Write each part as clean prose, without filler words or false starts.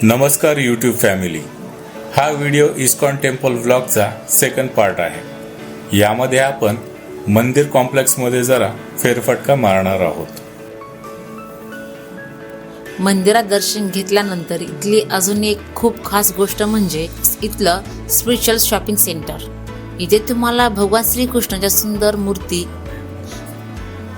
नमस्कार YouTube family. हा video ISKCON temple व्लॉगचा सेकंड पार्ट आहे. यामध्ये आपण मंदिर कॉम्प्लेक्समध्ये जरा फेरफटका मारणार आहोत. मंदिरात दर्शन घेतल्यानंतर इथली अजून एक खूप खास गोष्ट म्हणजे इथलं स्पिरिच्युअल शॉपिंग सेंटर. इथे तुम्हाला भगवान श्रीकृष्णाच्या सुंदर मूर्ती,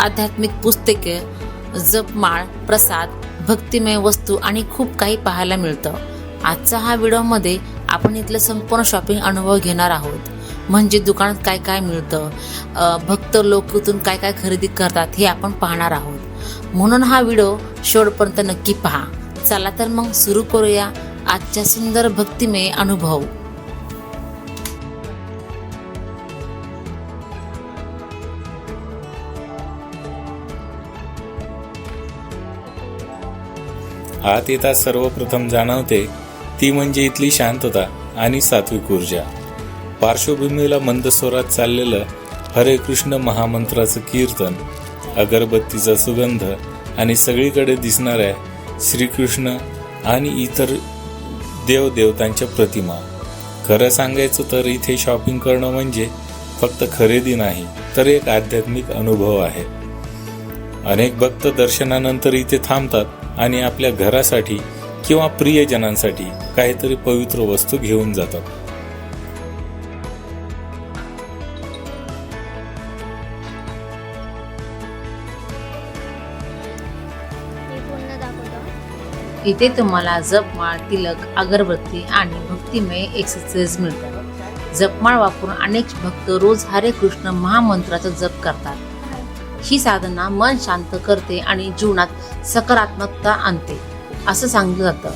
आध्यात्मिक पुस्तके, जपमाळ, प्रसाद, भक्तिमय वस्तू आणि खूप काही पाहायला मिळतं. आजचा हा व्हिडिओमध्ये आपण इथलं संपूर्ण शॉपिंग अनुभव घेणार आहोत. म्हणजे दुकानात काय काय मिळतं, भक्त लोक इथून काय काय खरेदी करतात हे आपण पाहणार आहोत. म्हणून हा व्हिडिओ शेवटपर्यंत नक्की पहा. चला तर मग सुरू करूया आजच्या सुंदर भक्तिमय अनुभव. आत येता सर्वप्रथम जाणवते ती म्हणजे इथली शांतता आणि सात्विक ऊर्जा. पार्श्वभूमीला मंद स्वरात चाललेलं हरे कृष्ण महामंत्राचं कीर्तन, अगरबत्तीचा सुगंध आणि सगळीकडे दिसणाऱ्या श्रीकृष्ण आणि इतर देवदेवतांच्या प्रतिमा. खरं सांगायचं तर इथे शॉपिंग करणं म्हणजे फक्त खरेदी नाही तर एक आध्यात्मिक अनुभव आहे. अनेक भक्त दर्शनानंतर इथे थांबतात आणि आपल्या घरासाठी किंवा प्रियजनांसाठी काहीतरी पवित्र वस्तू घेऊन जातात. इथे तुम्हाला जपमाळ, तिलक, अगरबत्ती आणि भक्तिमय एक्सेसरीज मिळतात. जपमाळ वापरून अनेक भक्त रोज हरे कृष्ण महामंत्राचा जप करतात. ही साधना मन शांत करते आणि जीवनात सकारात्मकता आणते असं सांगितलं जातं.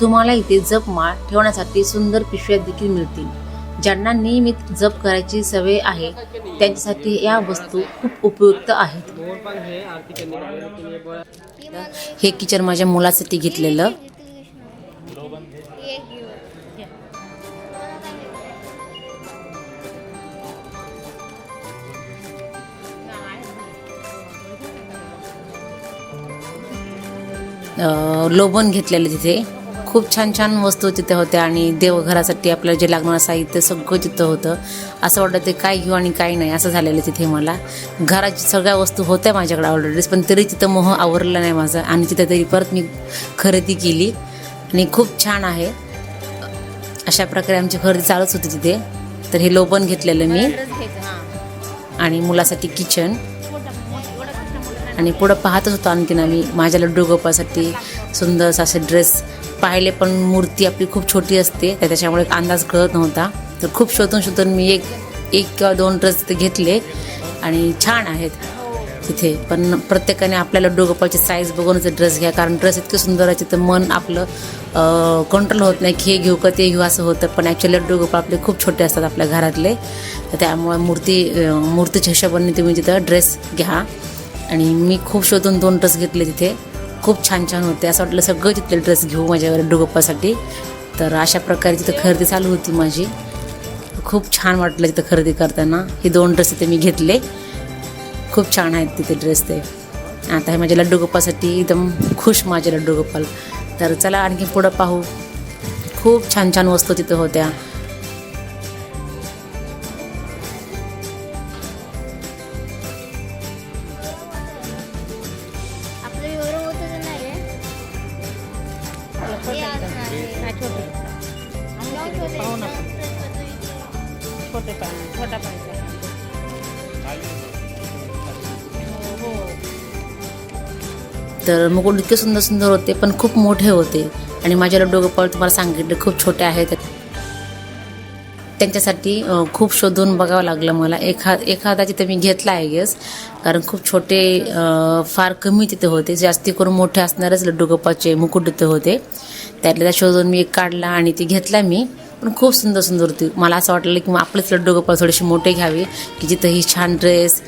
तुम्हाला इथे जपमाळ ठेवण्यासाठी सुंदर पिशव्या देखील मिळतील. ज्यांना नियमित जप करायची सवय आहे त्यांच्यासाठी या वस्तू खूप उपयुक्त आहेत. हे किचन माझ्या मुलासाठी घेतलेलं. लोबन घेतलेलं. तिथे खूप छान छान वस्तू तिथे होत्या आणि देवघरासाठी आपल्याला जे लागणारं साहित्य सगळं तिथं होतं. असं वाटतं ते काय घेऊ आणि काय नाही असं झालेलं. तिथे मला घराची सगळ्या वस्तू होत्या माझ्याकडे ऑलरेडी, पण तरी तिथं मोह आवरला नाही माझा आणि तिथं तरी परत मी खरेदी केली आणि खूप छान आहे. अशा प्रकारे आमची खरेदी चालूच होती तिथे. तर हे लोबन घेतलेलं मी आणि मुलासाठी किचन. आणि पुढं पाहतच होतो आणखीन आम्ही माझ्या लड्डू गोपासाठी सुंदर असे ड्रेस पाहिले, पण मूर्ती आपली खूप छोटी असते त्याच्यामुळे अंदाज कळत नव्हता. तर खूप शोधून मी एक किंवा दोन ड्रेस तिथे घेतले आणि छान आहेत तिथे. पण प्रत्येकाने आपल्या लड्डू गोपाळची साईज बघूनच ड्रेस घ्या, कारण ड्रेस इतके सुंदर आहे तिथं मन आपलं कंट्रोल होत नाही की हे घेऊ का ते घेऊ असं होतं. पण ॲक्च्युअली लड्डू गोपाळ आपले खूप छोटे असतात आपल्या घरातले, तर त्यामुळे मूर्तीच्या हिशोबाने तुम्ही तिथं ड्रेस घ्या. आणि मी खूप शोधून 2 ड्रेस घेतले तिथे. खूप छान छान होते. असं वाटलं सगळं तिथले ड्रेस घेऊ माझ्या लड्डू गोपासाठी. तर अशा प्रकारे तिथं खरेदी चालू होती माझी. खूप छान वाटलं तिथं खरेदी करताना. हे 2 ड्रेस तिथे मी घेतले. खूप छान आहेत तिथे ड्रेस ते. आता हे माझ्या लड्डू गोपासाठी एकदम खुश माझे लड्डू गोपाल. तर चला आणखी पुढं पाहू. खूप छान छान वस्तू तिथं होत्या. तर मुकुट इतके सुंदर सुंदर होते पण खूप मोठे होते आणि माझ्या लड्डू गोपाळ तुम्हाला सांगितले खूप छोटे आहेत. त्यांच्यासाठी खूप शोधून बघावं लागलं मला. एखादा तिथे मी घेतला आहे गेस, कारण खूप छोटे फार कमी तिथे होते. जास्ती करून मोठे असणारच लड्डू गोपाळचे मुकुट तिथे होते. त्यातल्या शोधून मी एक काढला आणि ती घेतला मी. पण खूप सुंदर सुंदर होती. मला असं वाटलं की मग आपलेच लड्डू गोपाळ थोडेसे मोठे घ्यावे, की जिथं ही छान ड्रेस,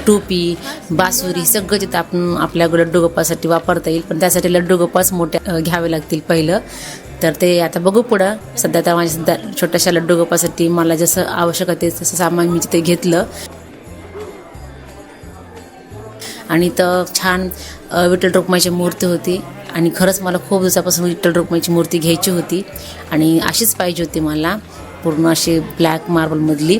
टोपी, बासुरी सगळं तिथं आपण आपल्या लड्डू गोपाळसाठी वापरता येईल. पण त्यासाठी लड्डू गोपाळच मोठे घ्यावे लागतील पहिलं. तर ते आता बघू पुढं. सध्या तर माझ्या सध्या छोट्याशा लड्डू गोपाळसाठी मला जसं आवश्यक आहे तसं सामान मी तिथे घेतलं. आणि तर छान विठ्ठल रुक्माईची मूर्ती होती आणि खरंच मला खूप दिवसापासून विठ्ठल रुक्माईची मूर्ती घ्यायची होती आणि अशीच पाहिजे होती मला, पूर्ण अशी ब्लॅक मार्बलमधली.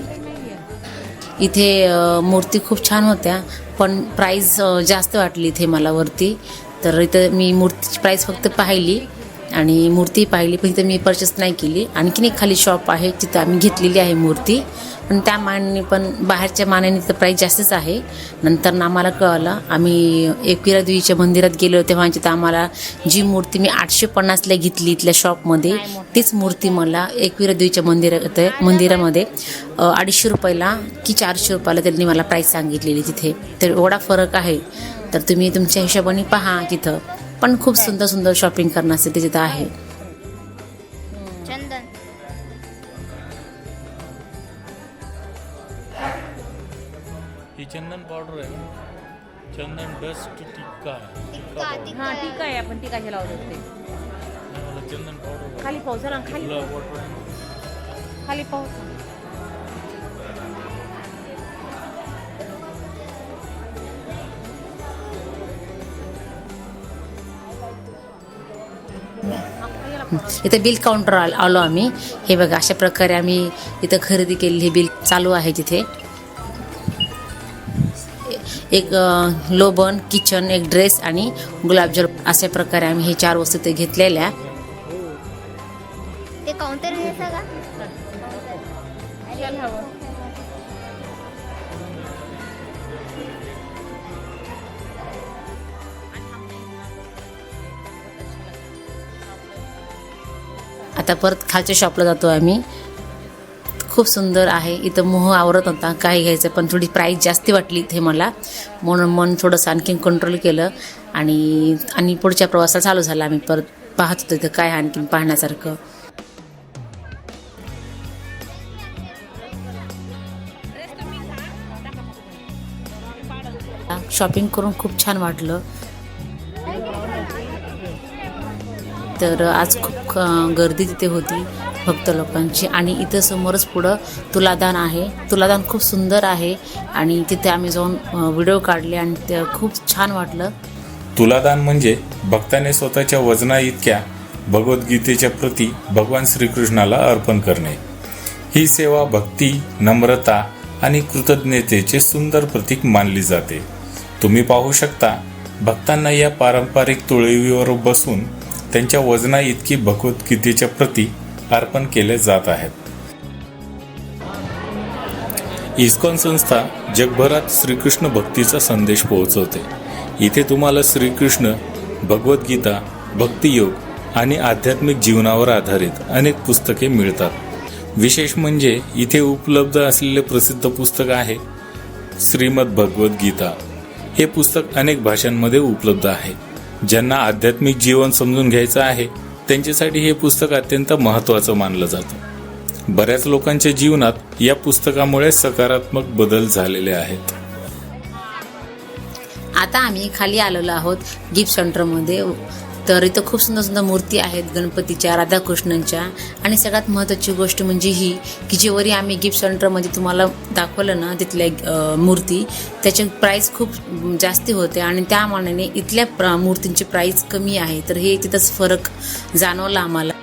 इथे मूर्ती खूप छान होत्या, पण प्राईस जास्त वाटली इथे मला वरती. तर इथं मी मूर्तीची प्राईस फक्त पाहिली आणि मूर्ती पाहिली, पण इथं मी परचेस नाही केली. आणखीन एक खाली शॉप आहे तिथं आम्ही घेतलेली आहे मूर्ती, पण त्या मानाने पण बाहेरच्या मानाने तिथं प्राईस जास्तच आहे. नंतर आम्हाला कळलं, आम्ही एकविरा देवीच्या मंदिरात गेलो तेव्हा तिथं आम्हाला जी मूर्ती मी 850ला घेतली इथल्या शॉपमध्ये, तीच मूर्ती मला एकविरा देवीच्या मंदिरामध्ये 250 रुपयाला की 400 रुपयाला त्यांनी मला प्राईस सांगितलेली तिथे. तर एवढा फरक आहे. तर तुम्ही तुमच्या हिशोबाने पहा तिथं, पण खूप सुंदर सुंदर शॉपिंग करण्यासाठी तिथं आहे. चंदन ही चंदन पावडर आहे, चंदन डस्ट टिक्का. टिक्का हां ठीक आहे, आपण टिकायचे लावत होते. मला चंदन पावडर खाली पाहू जरा, खाली खाली पाहू. इथं बिल काउंटर आलो आम्ही. हे बघा, अशा प्रकारे आम्ही इथं खरेदी केलेली हे बिल चालू आहे तिथे. एक लोबन, किचन, एक ड्रेस आणि गुलाबजल अशा प्रकारे आम्ही हे 4 वस्तू ते घेतलेल्या. ते काउंटर घ्यायचं का? आता परत खालच्या शॉपला जातो आम्ही. खूप सुंदर आहे. इथं मोह आवरत होता काय घ्यायचं, पण थोडी प्राईस जास्ती वाटली इथे मला, म्हणून मन थोडंसं आणखीन कंट्रोल केलं आणि पुढच्या प्रवासाला चालू झाला. आम्ही परत पाहत होतो इथं काय आणखीन पाहण्यासारखं. शॉपिंग करून खूप छान वाटलं. तर आज खूप गर्दी तिथे होती भक्त लोकांची. आणि इथं समोरच पुढं तुलादान आहे. तुलादान खूप सुंदर आहे आणि तिथे आम्ही जाऊन व्हिडिओ काढले आणि ते खूप छान वाटलं. तुलादान म्हणजे भक्ताने स्वतःच्या वजना इतक्या भगवद्गीतेच्या प्रती भगवान श्रीकृष्णाला अर्पण करणे. ही सेवा भक्ती, नम्रता आणि कृतज्ञतेचे सुंदर प्रतीक मानली जाते. तुम्ही पाहू शकता, भक्तांना या पारंपरिक तुळईवर बसून त्यांच्या वजना इतकी भगवद्गीतेच्या प्रती अर्पण केले जात आहेत. इस्कॉन संस्था जगभरात श्रीकृष्ण भक्तीचा संदेश पोहोचवते. इथे तुम्हाला श्रीकृष्ण, भगवद्गीता, भक्तियोग आणि आध्यात्मिक जीवनावर आधारित अनेक पुस्तके मिळतात. विशेष म्हणजे इथे उपलब्ध असलेले प्रसिद्ध पुस्तक आहे श्रीमद भगवद्गीता. हे पुस्तक अनेक भाषांमध्ये उपलब्ध आहे. ज्यांना आध्यात्मिक जीवन समजून घ्यायचं आहे त्यांच्यासाठी हे पुस्तक अत्यंत महत्त्वाचं मानलं जातं. बऱ्याच लोकांच्या जीवनात या पुस्तकामुळे सकारात्मक बदल झालेले आहेत. आता आम्ही खाली आलेलो आहोत गिफ्ट सेंटरमध्ये. तर इथं खूप सुंदर सुंदर मूर्ती आहेत गणपतीच्या, राधाकृष्णांच्या. आणि सगळ्यात महत्त्वाची गोष्ट म्हणजे ही की जेवढी आम्ही गिफ्ट सेंटरमध्ये तुम्हाला दाखवलं ना तिथल्या मूर्ती, त्याची प्राईस खूप जास्ती होते आणि त्या मानाने इथल्या मूर्तींची प्राईस कमी आहे. तर हे तिथंच फरक जाणवला आम्हाला.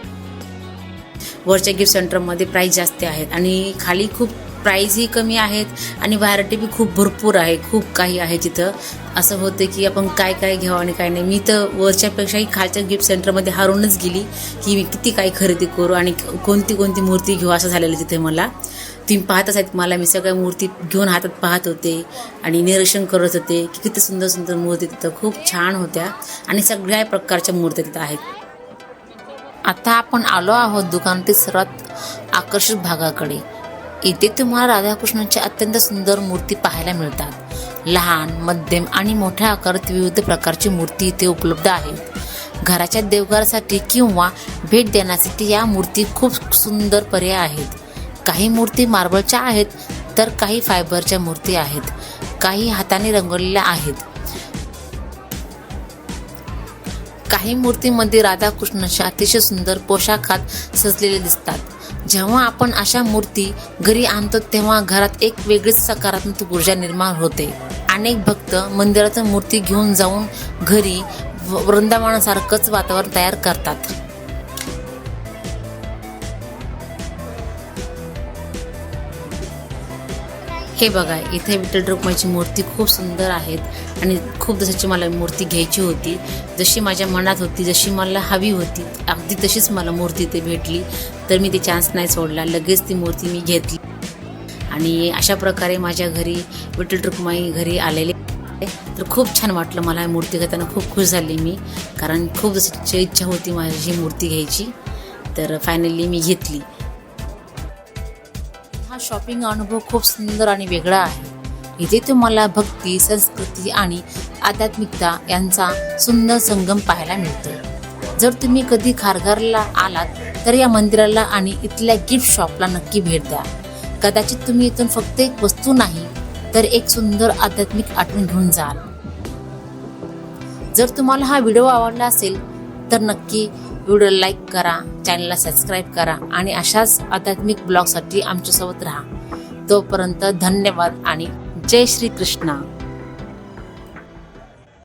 वरच्या गिफ्ट सेंटरमध्ये प्राईस जास्त आहेत आणि खाली खूप प्राईजही कमी आहेत आणि व्हरायटी बी खूप भरपूर आहे. खूप काही आहे तिथं. असं होतं की आपण काय काय घ्यावं आणि काय नाही. मी तर वरच्यापेक्षाही खालच्या गिफ्ट सेंटरमध्ये हारूनच गेली की मी किती काही खरेदी करू आणि कोणती मूर्ती घेऊ असं झालेलं तिथे मला. तुम्ही पाहतच आहेत मला, मी सगळ्या मूर्ती घेऊन हातात पाहत होते आणि निरीक्षण करत होते की किती सुंदर सुंदर मूर्ती तिथं खूप छान होत्या आणि सगळ्या प्रकारच्या मूर्त्या तिथं आहेत. आता आपण आलो आहोत दुकानातील सर्वात आकर्षक भागाकडे. इथे तुम्हाला राधाकृष्णांच्या अत्यंत सुंदर मूर्ती पाहायला मिळतात. लहान, मध्यम आणि मोठ्या आकारात विविध प्रकारची मूर्ती इथे उपलब्ध आहेत. घराच्या देवघरासाठी किंवा भेट देण्यासाठी या मूर्ती खूप सुंदर पर्याय आहेत. काही मूर्ती मार्बलच्या आहेत तर काही फायबरच्या मूर्ती आहेत. काही हाताने रंगवलेल्या आहेत. काही मूर्तीमध्ये राधाकृष्णांच्या अतिशय सुंदर पोशाखात सजलेले दिसतात. जेव्हा आपण अशा मूर्ती घरी आणतो तेव्हा घरात एक वेगळीच सकारात्मक ऊर्जा निर्माण होते. अनेक भक्त मंदिरातून मूर्ती घेऊन जाऊन घरी वृंदावनासारखंच वातावरण तयार करतात. हे बघा, इथे विठ्ठल रुक्माईची मूर्ती खूप सुंदर आहेत आणि खूप दिवसाची मला मूर्ती घ्यायची होती. जशी माझ्या मनात होती, जशी मला हवी होती, अगदी तशीच मला मूर्ती इथे भेटली. तर मी ती चान्स नाही सोडला, लगेच ती मूर्ती मी घेतली. आणि अशा प्रकारे माझ्या घरी विठ्ठल रुक्माई घरी आलेले. तर खूप छान वाटलं मला ही मूर्ती घेताना. खूप खुश झाली मी, कारण खूप दिवसाची इच्छा होती माझी ही मूर्ती घ्यायची. तर फायनली मी घेतली. हा शॉपिंग अनुभव खूप सुंदर आणि वेगळा आहे. इथे तुम्हाला भक्ती, संस्कृती आणि आध्यात्मिकता यांचा सुंदर संगम पाहायला मिळतो. जर तुम्ही कधी खारघरला आलात तर या मंदिराला आणि इथल्या गिफ्ट शॉपला नक्की भेट द्या. कदाचित तुम्ही इथून फक्त एक वस्तू नाही तर एक सुंदर आध्यात्मिक आठवण घेऊन जाल. जर तुम्हाला हा व्हिडिओ आवडला असेल तर नक्की व्हिडिओला लाईक करा, चॅनलला सबस्क्राईब करा आणि अशाच आध्यात्मिक ब्लॉगसाठी आमच्यासोबत राहा. तोपर्यंत धन्यवाद आणि जय श्री कृष्ण.